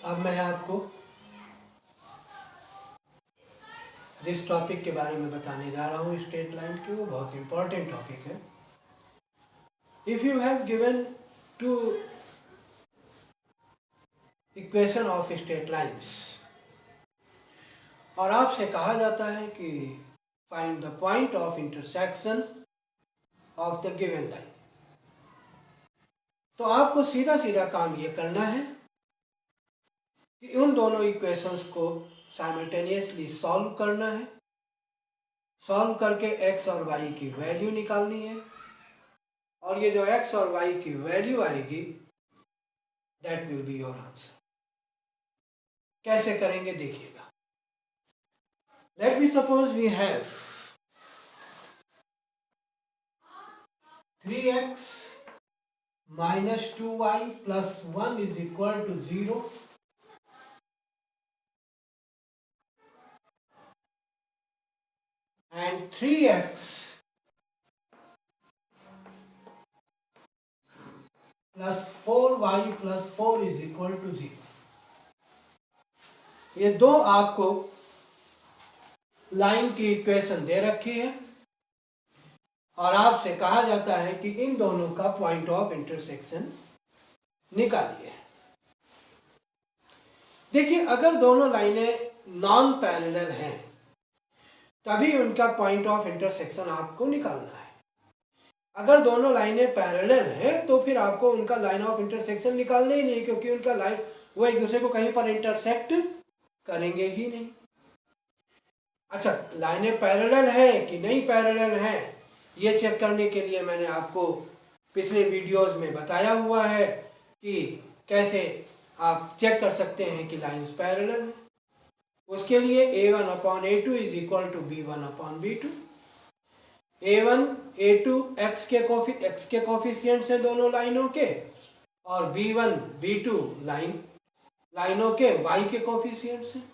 अब मैं आपको जिस टॉपिक के बारे में बताने जा रहा हूँ स्ट्रेट लाइन की, वो बहुत इंपॉर्टेंट टॉपिक है। If you have given two equation of straight lines और आपसे कहा जाता है कि find the point of intersection of the given line, तो आपको सीधा सीधा काम ये करना है कि उन दोनों इक्वेशंस को साइमल्टेनियसली सॉल्व करना है। सॉल्व करके x और y की वैल्यू निकालनी है, और ये जो x और y की वैल्यू आएगी that will be your answer. कैसे करेंगे देखिएगा। Let me suppose we have 3x minus 2y plus 1 is equal to 0, and 3x plus 4y plus 4 is equal to 0। ये दो आपको लाइन की इक्वेशन दे रखी है और आपसे कहा जाता है कि इन दोनों का पॉइंट ऑफ इंटरसेक्शन निकालिए। देखिए, अगर दोनों लाइनें नॉन पैरेलल हैं तभी उनका पॉइंट ऑफ इंटरसेक्शन आपको निकालना है। अगर दोनों लाइनें पैरेलल हैं तो फिर आपको उनका लाइन ऑफ इंटरसेक्शन निकालना ही नहीं, क्योंकि उनका लाइन वो एक दूसरे को कहीं पर इंटरसेक्ट करेंगे ही नहीं। अच्छा, लाइनें पैरेलल हैं कि नहीं पैरेलल हैं ये चेक करने के लिए मैंने आपको पिछले वीडियोस में बताया हुआ है कि कैसे आप चेक कर सकते हैं कि लाइंस पैरेलल हैं। उसके लिए a1/a2 is equal to b1/b2। a1 a2 x के कोफिशिएंट्स हैं दोनों लाइनों के, और b1 b2 लाइनों के y के कोफिशिएंट्स हैं।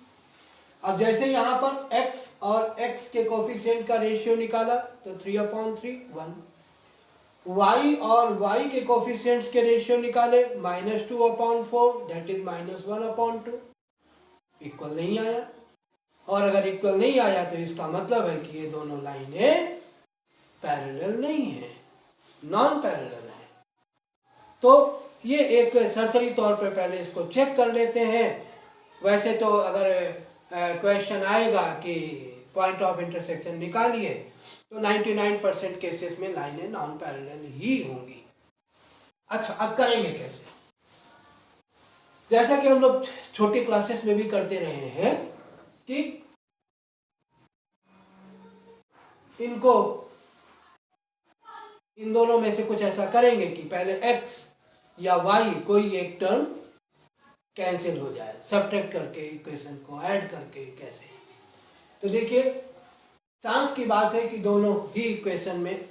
अब जैसे यहाँ पर x और x के कोफिशिएंट का रेशियो निकाला तो 3/3 1। y और y के कोफिशिएंट्स के रेशियो निकाले -2/4 दैट इज -1/2। इक्वल नहीं आया, और अगर इक्वल नहीं आया तो इसका मतलब है कि ये दोनों लाइनें पैरेलल नहीं है, नॉन पैरेलल है। तो ये एक सरसरी तौर पर पहले इसको चेक कर लेते हैं। वैसे तो अगर क्वेश्चन आएगा कि पॉइंट ऑफ इंटरसेक्शन निकालिए तो 99% केसेस में लाइनें नॉन पैरेलल ही होंगी। अच्छा, अब करेंगे कैसे? जैसा कि हम लोग छोटी क्लासेस में भी करते रहे हैं कि इनको इन दोनों में से कुछ ऐसा करेंगे कि पहले x या y कोई एक टर्म कैंसिल हो जाए, सब्ट्रैक्ट करके इक्वेशन को ऐड करके। कैसे? तो देखिए, चांस की बात है कि दोनों ही इक्वेशन में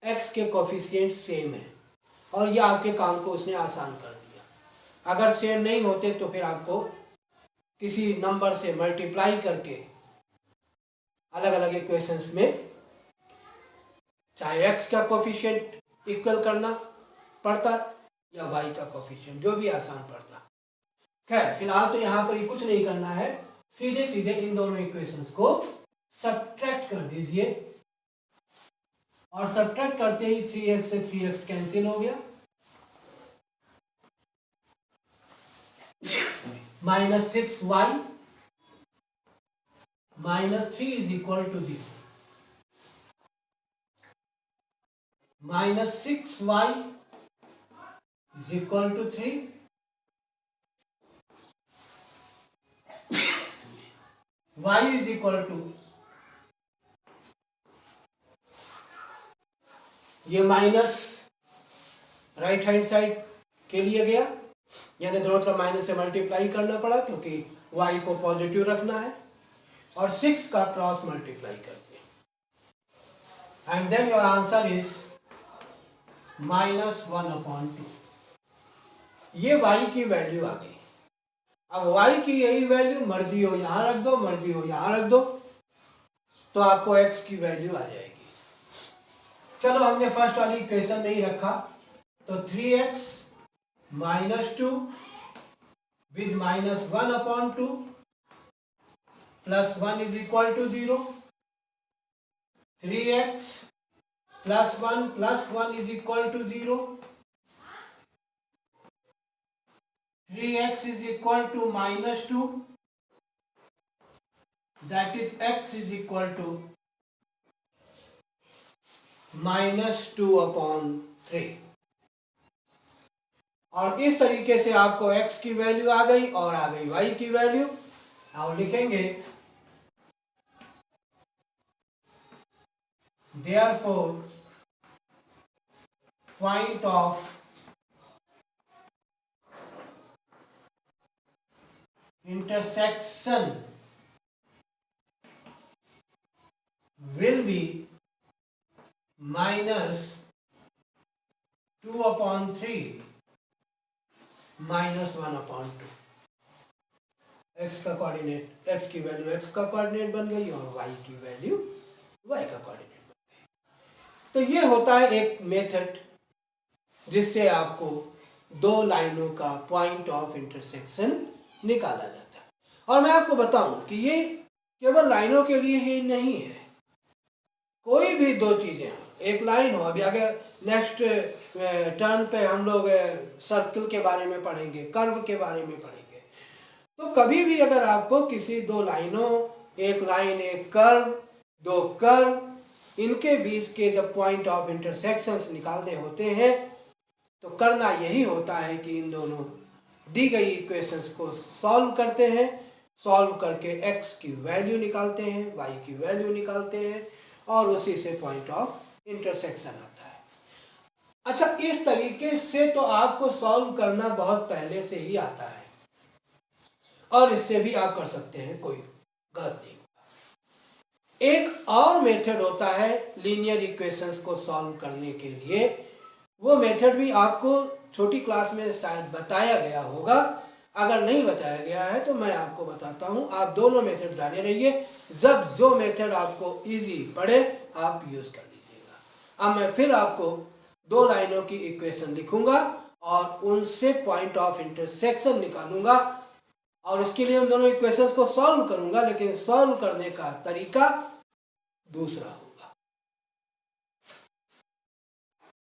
x के कोफिशिएंट सेम है और ये आपके काम को उसने आसान कर दिया। अगर सेम नहीं होते तो फिर आपको किसी नंबर से मल्टीप्लाई करके अलग अलग इक्वेशंस में चाहे x का कोफिशिएंट इक्वल करना पड़ता या y का कोफिशिएंट, जो भी आसान पड़ता। खैर, फिलहाल तो यहाँ पर कुछ नहीं करना है, सीधे सीधे इन दोनों इक्वेशंस को सब्ट्रैक्ट कर दीजिए, और सब्ट्रैक्ट करते ही 3x से 3x कैंसिल हो गया, -6y -3 is equal to 0। -6y is equal to 3, y is equal to, ये माइनस राइट हैंड साइड के लिए गया, यानी दोनों तरफ माइनस से मल्टीप्लाई करना पड़ा क्योंकि y को पॉजिटिव रखना है, और 6 का क्रॉस मल्टीप्लाई करके, and then your answer is -1/2। ये y की वैल्यू आ गई। अब y की यही वैल्यू मर्जी हो यहां रख दो, मर्जी हो यहां रख दो, तो आपको x की वैल्यू आ जाएगी। चलो, हमने फर्स्ट वाली इक्वेशन नहीं रखा, तो 3x -2 with minus 1 upon 2 plus 1 is equal to 0. 3x plus 1 is equal to 0. 3x is equal to minus 2. That is x is equal to minus 2 upon 3. और इस तरीके से आपको x की वैल्यू आ गई और आ गई y की वैल्यू। अब लिखेंगे therefore point of intersection will be minus 2 upon 3 minus 1 upon 2। x का कोऑर्डिनेट, x की वैल्यू x का कोऑर्डिनेट बन गई और y की वैल्यू y का कोऑर्डिनेट बन गई। तो ये होता है एक मेथड जिससे आपको दो लाइनों का पॉइंट ऑफ इंटरसेक्शन निकाला जाता है। और मैं आपको बताऊं कि ये केवल लाइनों के लिए ही नहीं है, कोई भी दो चीजें, एक लाइन हो, अभी आगे नेक्स्ट टर्न पे हम लोग सर्कल के बारे में पढ़ेंगे, कर्व के बारे में पढ़ेंगे। तो कभी भी अगर आपको किसी दो लाइनों, एक लाइन एक कर्व, दो कर्व, इनके बीच के जब पॉइंट ऑफ इंटरसेक्शंस निकालने होते हैं तो करना यही होता है कि इन दोनों दी गई इक्वेशंस को सॉल्व करते हैं, सॉल्व करके x की वैल्यू निकालते हैं, y की वैल्यू निकालते हैं और उसी से पॉइंट ऑफ इंटरसेक्शन आता है। अच्छा, इस तरीके से तो आपको सॉल्व करना बहुत पहले से ही आता है और इससे भी आप कर सकते हैं, कोई गलत नहीं होगा। एक और मेथड होता है लीनियर इक्वेशंस को सॉल्व करने के लिए, वो मेथड भी आपको छोटी क्लास में शायद बताया गया होगा, अगर नहीं बताया गया है तो मैं आपको बताता हूं। आप दोनों मेथड जाने रहिए, जब जो मेथड आपको इजी पड़े आप यूज कर लीजिएगा। अब मैं फिर आपको दो लाइनों की इक्वेशन लिखूंगा और उनसे पॉइंट ऑफ इंटरसेक्शन निकालूंगा और इसके लिए उन दोनों इक्वेशंस को सॉल्व करूंगा, लेकिन सॉल्व करने का तरीका दूसरा